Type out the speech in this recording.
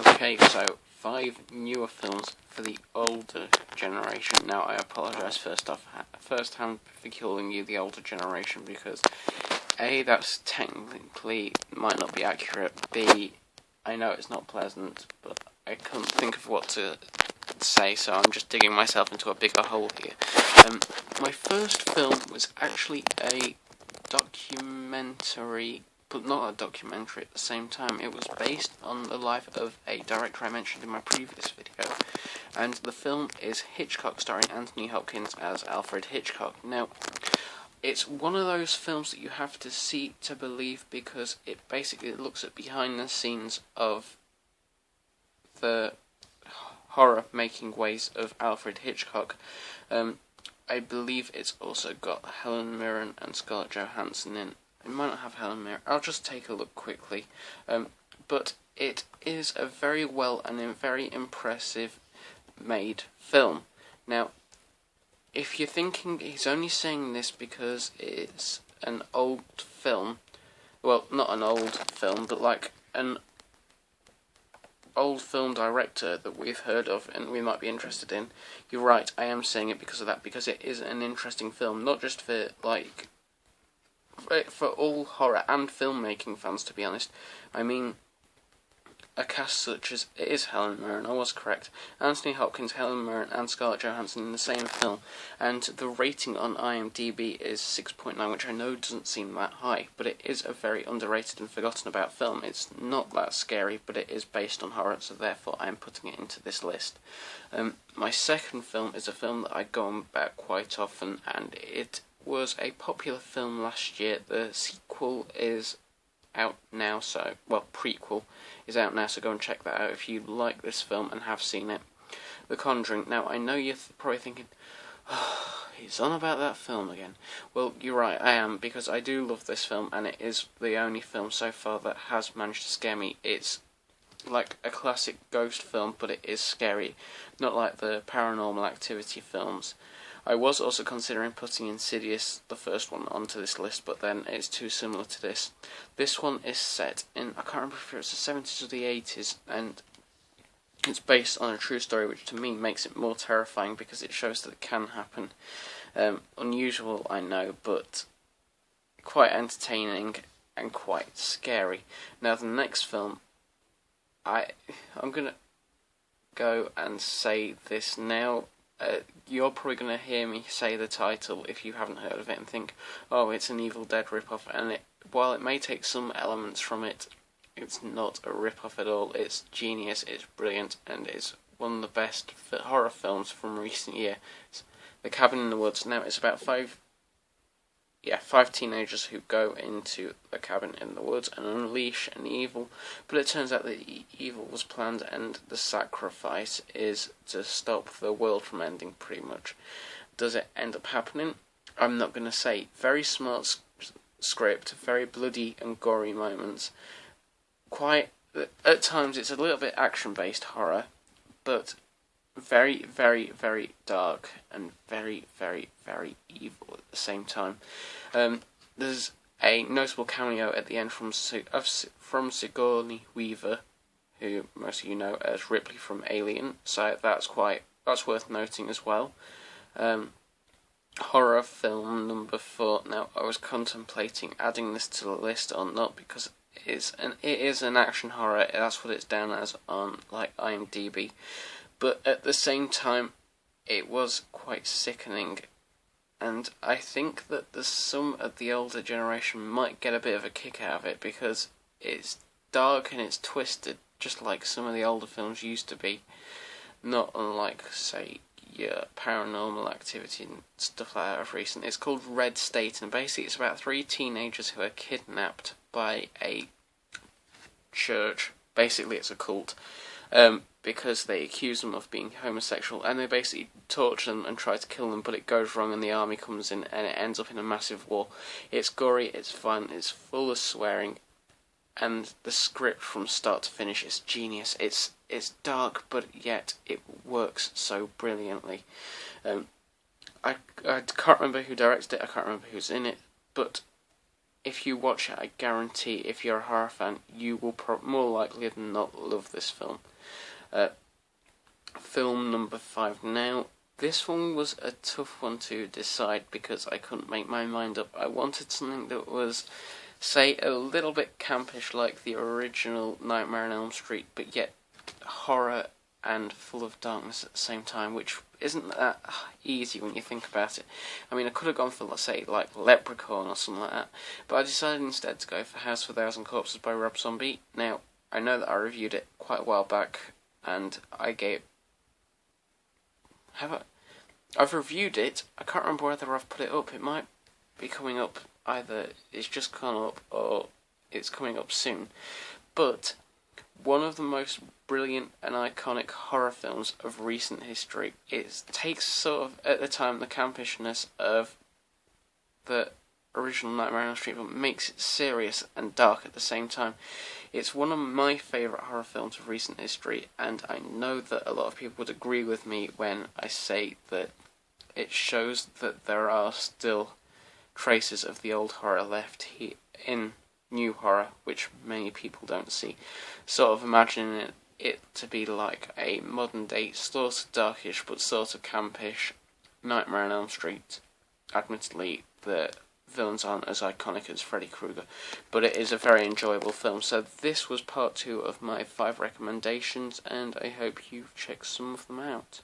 Okay, so 5 newer films for the older generation. Now, I apologise firsthand for calling you the older generation because A, that's technically might not be accurate. B, I know it's not pleasant, but I couldn't think of what to say, so I'm just digging myself into a bigger hole here. My first film was actually a documentary, but not a documentary at the same time. It was based on the life of a director I mentioned in my previous video, and the film is Hitchcock, starring Anthony Hopkins as Alfred Hitchcock. Now, it's one of those films that you have to see to believe, because it basically looks at behind the scenes of the horror-making ways of Alfred Hitchcock. I believe it's also got Helen Mirren and Scarlett Johansson in. It might not have Helen Mirren. I'll just take a look quickly. But it is a very well and very impressive made film. Now, if you're thinking he's only saying this because it's an old film, well, not an old film, but like an old film director that we've heard of and we might be interested in, you're right, I am saying it because of that, because it is an interesting film, not just for for all horror and filmmaking fans, to be honest. I mean, a cast such as, it is Helen Mirren, I was correct, Anthony Hopkins, Helen Mirren and Scarlett Johansson in the same film, and the rating on IMDb is 6.9, which I know doesn't seem that high, but it is a very underrated and forgotten about film. It's not that scary, but it is based on horror, so therefore I'm putting it into this list. My second film is a film that I go on about quite often, and it was a popular film last year. The sequel is out now, prequel is out now, so go and check that out if you like this film and have seen it. The Conjuring. Now, I know you're probably thinking, oh, he's on about that film again. Well, you're right, I am, because I do love this film, and it is the only film so far that has managed to scare me. It's like a classic ghost film, but it is scary, not like the Paranormal Activity films. I was also considering putting Insidious, the first one, onto this list, but then it's too similar to this. This one is set in, I can't remember if it's the 70s or the 80s, and it's based on a true story, which to me makes it more terrifying because it shows that it can happen. Unusual, I know, but quite entertaining and quite scary. Now, the next film, I'm going to go and say this now. You're probably going to hear me say the title if you haven't heard of it and think, oh, it's an Evil Dead ripoff, and while it may take some elements from it, it's not a ripoff at all. It's genius, it's brilliant, and it's one of the best horror films from recent years. The Cabin in the Woods. Now, it's about five teenagers who go into a cabin in the woods and unleash an evil, but it turns out that the evil was planned and the sacrifice is to stop the world from ending, pretty much. Does it end up happening? I'm not going to say. Very smart script, very bloody and gory moments. At times it's a little bit action-based horror, but very, very, very dark and very, very, very evil at the same time. There's a notable cameo at the end from Sigourney Weaver, who most of you know as Ripley from Alien, so that's worth noting as well. Horror film number 4. Now, I was contemplating adding this to the list or not, because it is an action horror. That's what it's down as on IMDb. But at the same time, it was quite sickening, and I think that some of the older generation might get a bit of a kick out of it, because it's dark and it's twisted, just like some of the older films used to be, not unlike, say, your Paranormal Activity and stuff like that of recent. It's called Red State, and basically it's about 3 teenagers who are kidnapped by a church. Basically it's a cult. Because they accuse them of being homosexual, and they basically torture them and try to kill them, but it goes wrong and the army comes in and it ends up in a massive war. It's gory, it's fun, it's full of swearing, and the script from start to finish is genius. It's dark, but yet it works so brilliantly. I can't remember who directed it, I can't remember who's in it, but if you watch it, I guarantee, if you're a horror fan, you will more likely than not love this film. Film number 5 now. This one was a tough one to decide because I couldn't make my mind up. I wanted something that was, say, a little bit campish like the original Nightmare on Elm Street, but yet horror and full of darkness at the same time, which isn't that easy when you think about it. I mean, I could have gone for, let's say, like Leprechaun or something like that, but I decided instead to go for House of a Thousand Corpses by Rob Zombie. Now, I know that I reviewed it quite a while back, and I've reviewed it. I can't remember whether I've put it up. It might be coming up. Either it's just gone up or it's coming up soon. But one of the most brilliant and iconic horror films of recent history. It takes sort of, at the time, the campishness of the original Nightmare on Elm Street, but makes it serious and dark at the same time. It's one of my favourite horror films of recent history, and I know that a lot of people would agree with me when I say that it shows that there are still traces of the old horror left here in new horror, which many people don't see. Sort of imagining it to be like a modern day, sort of darkish but sort of campish Nightmare on Elm Street. Admittedly, the villains aren't as iconic as Freddy Krueger, but it is a very enjoyable film. So this was part 2 of my 5 recommendations, and I hope you check some of them out.